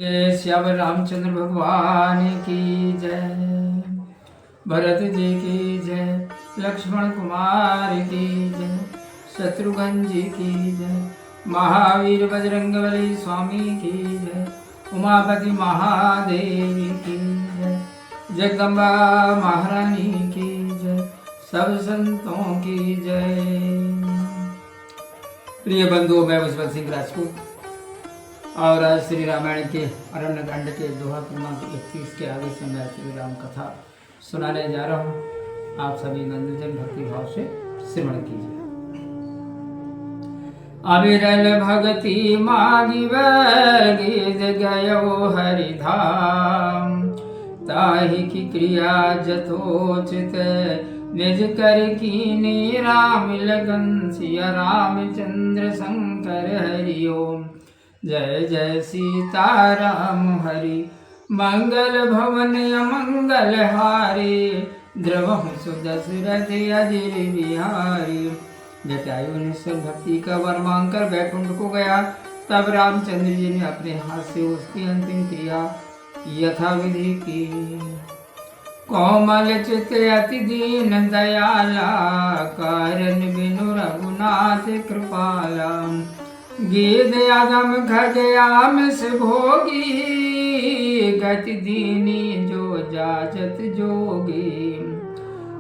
श्याम रामचंद्र भगवान की जय, भरत जी की जय, लक्ष्मण कुमार की जय, शत्रुघ्न जी की जय, महावीर बजरंगबली स्वामी की जय, उमापति महादेव की जय, जगदम्बा महारानी की जय, सब संतों की जय। प्रिय बंधुओं, मैं विश्वत सिंह राजपूत और आज श्री रामायण के अरण्य कांड के दोहा क्रमांक 31 के आगे से मैं श्री राम कथा सुनाने जा रहा हूँ। आप सभी बंधुजन भक्ति भाव से श्रवण कीजिए। अविरल भक्ति मागी गीत गयो हरिधाम, ताहि की क्रिया जथोचित निज कर कीनी, राम लगन सिया रामचंद्र शंकर हरिओम। जय जय सीताराम हरि, मंगल भवन अमंगल हारे, द्रवहु सुदशरथ अजर बिहारी। जटायु ने सब भक्ति का वर मांग कर बैकुंठ को गया। तब रामचंद्र जी ने अपने हाथ से उसकी अंतिम क्रिया यथाविधि की। कोमल चित अति दीन दयाला, कारण बिनु रघुनाथ कृपाला। गीध आदम खगयाम से भोगी, गति दीनी जो जाचत जोगी।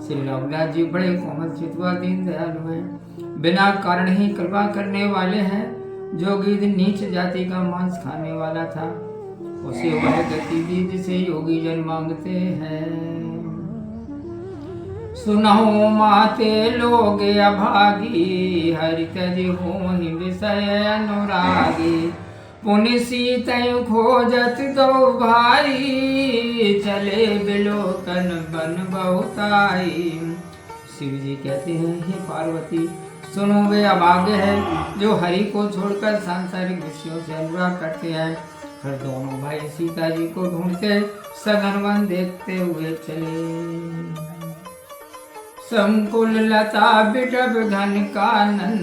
श्री रघुनाथ जी बड़े कोमल चितवा दीन दयालु हैं, बिना कारण ही कृपा करने वाले हैं। जो गीध नीच जाति का मांस खाने वाला था, उसे वह गति दी जिसे योगी जन मांगते हैं। सुनहु माते लोग अभागी, हरि तज होहि विषय अनुरागी। पुनि सीतयु खोजत दो भाई, चले बिलोकन बन बहुताई। शिव जी कहते हैं, हे पार्वती सुनो, वे अभागे हैं जो हरि को छोड़कर सांसारिक विषयों से अनुराग करते हैं। फिर दोनों भाई सीता जी को ढूंढते सघन वन देखते हुए चले। संकुल लता बिटब घन कानन,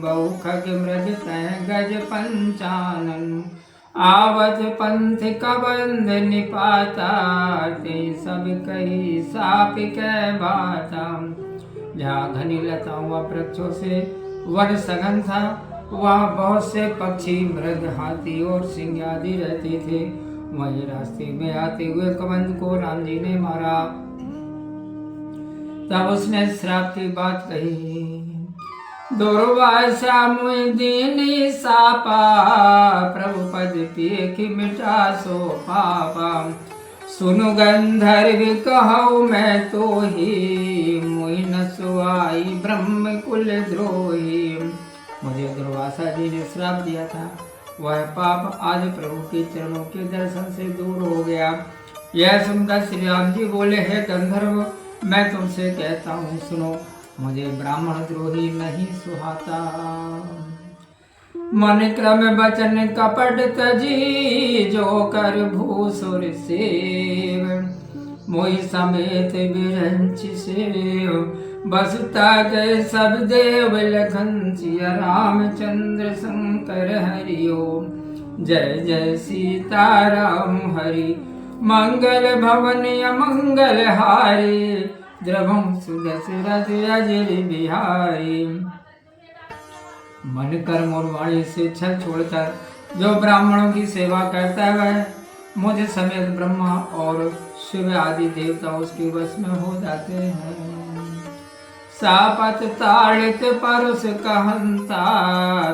बहु खग मृग तह गज पंचानन। आवत पंथ कबंध निपाता, ते सब कही साप के बाता। जहाँ घनी लताओं व वृक्षों से वन सघन था, वहाँ बहुत से पक्षी मृग हाथी और सिंह आदि रहते थे। वही रास्ते में आते हुए कबंध को राम जी ने मारा। तब उसने श्राप की बात कही, दुर्वासा मुझ दीनी सापा, प्रभु पद पेख मिटा सो पापा। सुनु गंधर्व कहु मैं तो ही, मुहि न सुआई ब्रह्म कुल द्रोही। मुझे दुर्वासा जी ने श्राप दिया था, वह पाप आज प्रभु के चरणों के दर्शन से दूर हो गया। यह सुनकर श्री राम जी बोले, हे गंधर्व मैं तुमसे कहता हूँ सुनो, मुझे ब्राह्मण द्रोही नहीं सुहाता। मन क्रम बचन कपट तजी, जो कर भूसुर सेव। मोहि समेत बिरंच सेव, बसता गए सब देव लखन सिया रामचंद्र शंकर हरिओम। जय जय सीताराम हरि, मंगल भवन अमंगल हारे, द्रवम सुदशरथ अजर बिहारी। मन कर्म और वाणी से छल छोड़कर जो ब्राह्मणों की सेवा करता है, मुझ समेत ब्रह्मा और शिव आदि देवता उसके वश में हो जाते हैं। सापत ताड़ित परुष कहंता,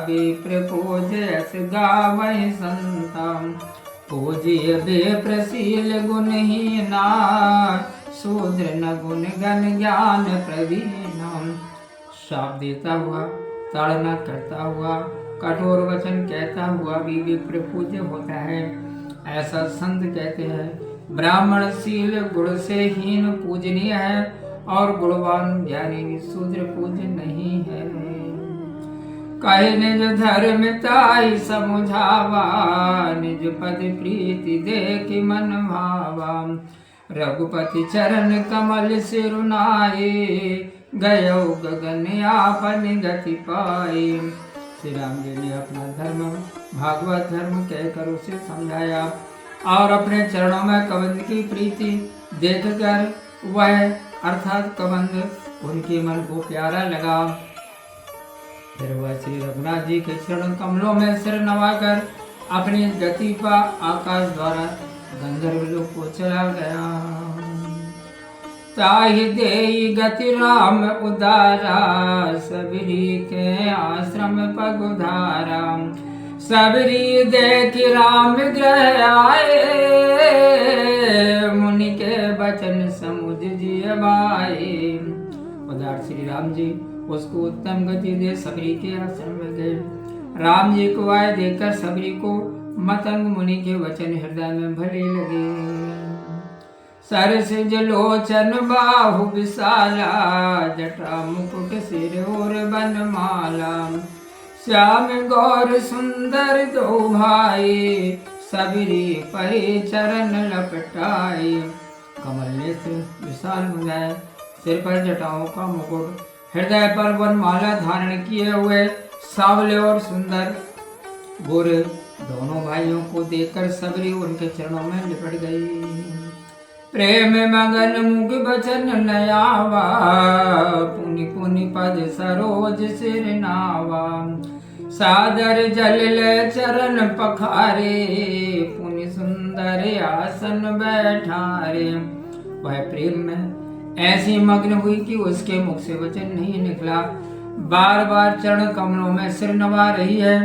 विप्र पूजयस गावहि संता। पूज्य बेप्रशील गुणहीना, शूद्र न गुण गण ज्ञान प्रवीण। शाप देता हुआ, ताड़ना करता हुआ, कठोर वचन कहता हुआ भी विप्र पूज्य होता है, ऐसा संत कहते हैं। ब्राह्मण शील गुण से हीन पूजनीय है, और गुणवान ज्ञानी शूद्र पूज्य नहीं है। कहे निज धर्म ताई समुझावा, निज पद प्रीति देखि मन भावा। रघुपति चरण कमल सिरुनाए, गयो गगन आपन गति पाए। श्री राम जी ने अपना धर्म भागवत धर्म कहकर उसे समझाया और अपने चरणों में कबंध की प्रीति देखकर वह अर्थात कबंध उनके मन को प्यारा लगा। फिर वह श्री रघुनाथ जी के चरण कमलों में सिर नवाकर अपनी गति पर आकाश द्वारा गंधर्व लोक को चला गया। ताहि देई गति राम उदारा, सबरी के आश्रम पग उधारा। सबरी देख राम ग्रह आए, मुनि के बचन समुझ जियवाए। उदार श्री राम जी उसको उत्तम गति दे सबरी के आश्रम में गए। राम जी को आए देखकर सबरी को मतंग मुनि के वचन हृदय में भले लगे। सरसिज लोचन बाहु विशाला, जटा मुकुट सिर और बनमाला। श्याम गौर सुंदर दो भाई, सबरी परे चरण लपटाए। कमल नेत्र विशाल मुदाय, सिर पर जटाओं का मुकुट, हृदय पर वनमाला धारण किए हुए सावले और सुंदर गोरे दोनों भाइयों को देखकर सबरी उनके चरणों में लिपट गई। प्रेम मगन मुख बचन नयावा, पुनि पुनि पद सरोज सिर नावा। सादर जल ले चरण पखारे, पुनि सुंदर आसन बैठारे। वह प्रेम में ऐसी मग्न हुई कि उसके मुख से वचन नहीं निकला। बार बार चरण कमलों में सिर नवा रही है।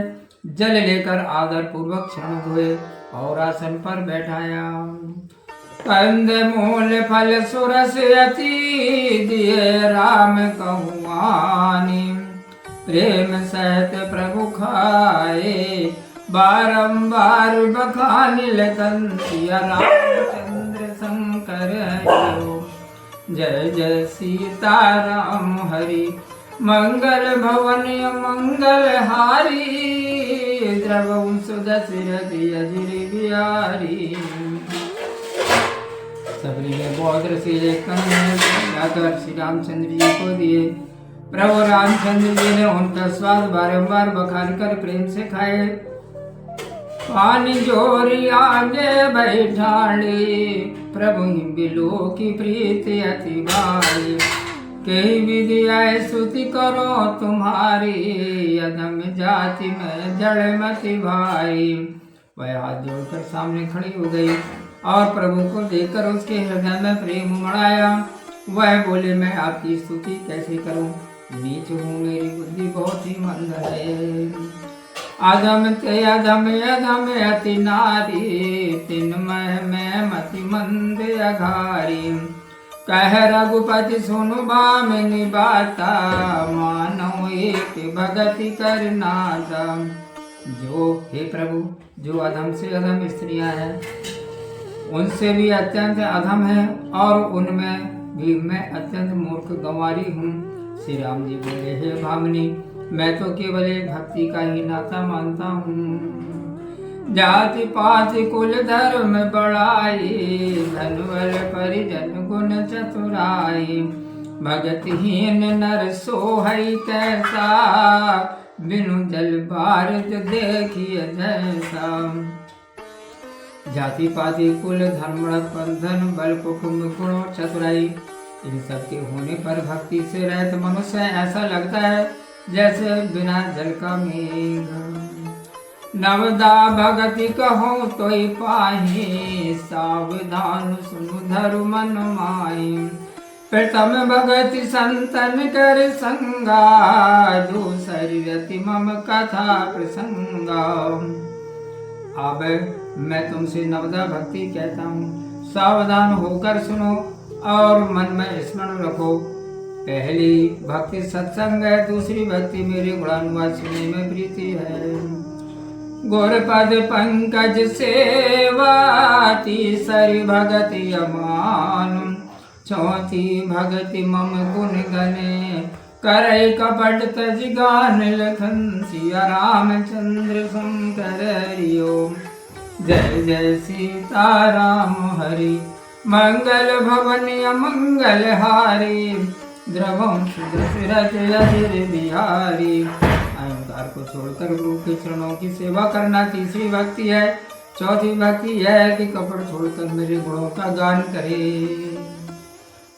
जल लेकर आदर पूर्वक चरण धोए और आसन पर बैठाया। कंद मूल फल सुरस अति, दिए राम कहुआनी। प्रेम सहित प्रभु खाए, बारंबार बखानिल कंसिया। रामचंद्र शंकर हरिओ, जय जय सीताराम हरि। मंगल भवन मंगल हारी, द्रवं सुदशरथ अजर बिहारी। सबरी ने बहुत रसीले कंद लाकर श्री रामचंद्र जी को दिए। प्रभु रामचंद्र जी ने उनका स्वाद बारंबार बखान कर प्रेम से खाए। पानी जोरी आगे बैठाड़े, प्रभु बिलो की प्रीति अति भारी। कई विधि स्तुति करो तुम्हारी, अदम जाति में जड़ मति भाई। वह हाथ जोड़कर सामने खड़ी हो गई और प्रभु को देखकर उसके हृदय में प्रेम उमड़ाया। वह बोले, मैं आपकी स्तुति कैसे करूं, नीच हूँ, मेरी बुद्धि बहुत ही मंद है। अधम ते अधम अधम अति नारी, तिन्मय में मति मंद अघारी। कह रघुपति सुनु भामिनी बाता, मानो एक भगति कर नाता। जो हे प्रभु, जो अधम से अधम स्त्रियां हैं उनसे भी अत्यंत अधम है और उनमें भी मैं अत्यंत मूर्ख गंवारी हूँ। श्री राम जी बोले, हे भामिनी, मैं तो केवल एक भक्ति का ही नाता मानता हूँ। जाति पाति कुल धर्म बढ़ाई, धनवल परिजन गुण चतुराई। भगतहीन नर सोहई कैसा, बिनु जल भारत देखिए जैसा। जाति पाति कुल धर्म बंधन बल कुटुंब गुण और चतुराई, इन सब के होने पर भक्ति से रहित मनुष्य ऐसा लगता है जैसे बिना जल का मेघ। नवदा भगति कहो तो पाही, सावधान सुनु धरु मन माई। प्रथम भगति संतन कर संगा, दूसरी रति मम कथा प्रसंगा। अब मैं तुमसे नवदा भक्ति कहता हूँ, सावधान होकर सुनो और मन में स्मरण रखो। पहली भक्ति सत्संग है, दूसरी भक्ति मेरे गुणानुवाद सुनने में प्रीति है। गुरपद पंकज सेवा, तीसरी भगति अमान। चौथी भगति मम गुण गने, करे कपट तज गान लखन। सिया रामचंद्र शंकर हरिओ, जय जय सीताराम हरि। मंगल भवन अमंगल हारी, द्रवम शुद्ध बिहारी। अहंकार को छोड़कर गुरु के चरणों की सेवा करना तीसरी भक्ति है। चौथी भक्ति है कि कपट छोड़कर मेरे गुणों का गान करे।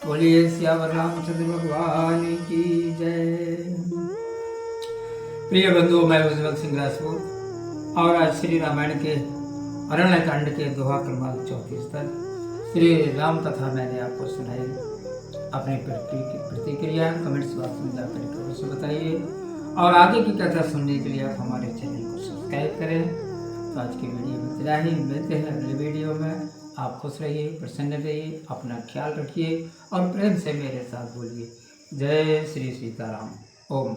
बोलिए सियावर रामचंद्र भगवान की जय। प्रिय बंधुओं, मैं उज्जवल सिंह राजपूत और आज श्री रामायण के अरण्य कांड के दोहा क्रमांक 34 तक श्री राम कथा मैंने आपको सुनाई। अपनी प्रतिक्रिया कमेंट्स बॉक्स में जाकर अवश्य बताइए और आगे की कथा सुनने के लिए आप हमारे चैनल को सब्सक्राइब करें। तो आज की वीडियो में इतना ही, मिलते हैं अगले वीडियो में। आप खुश रहिए, प्रसन्न रहिए, अपना ख्याल रखिए और प्रेम से मेरे साथ बोलिए जय श्री सीताराम। ओम।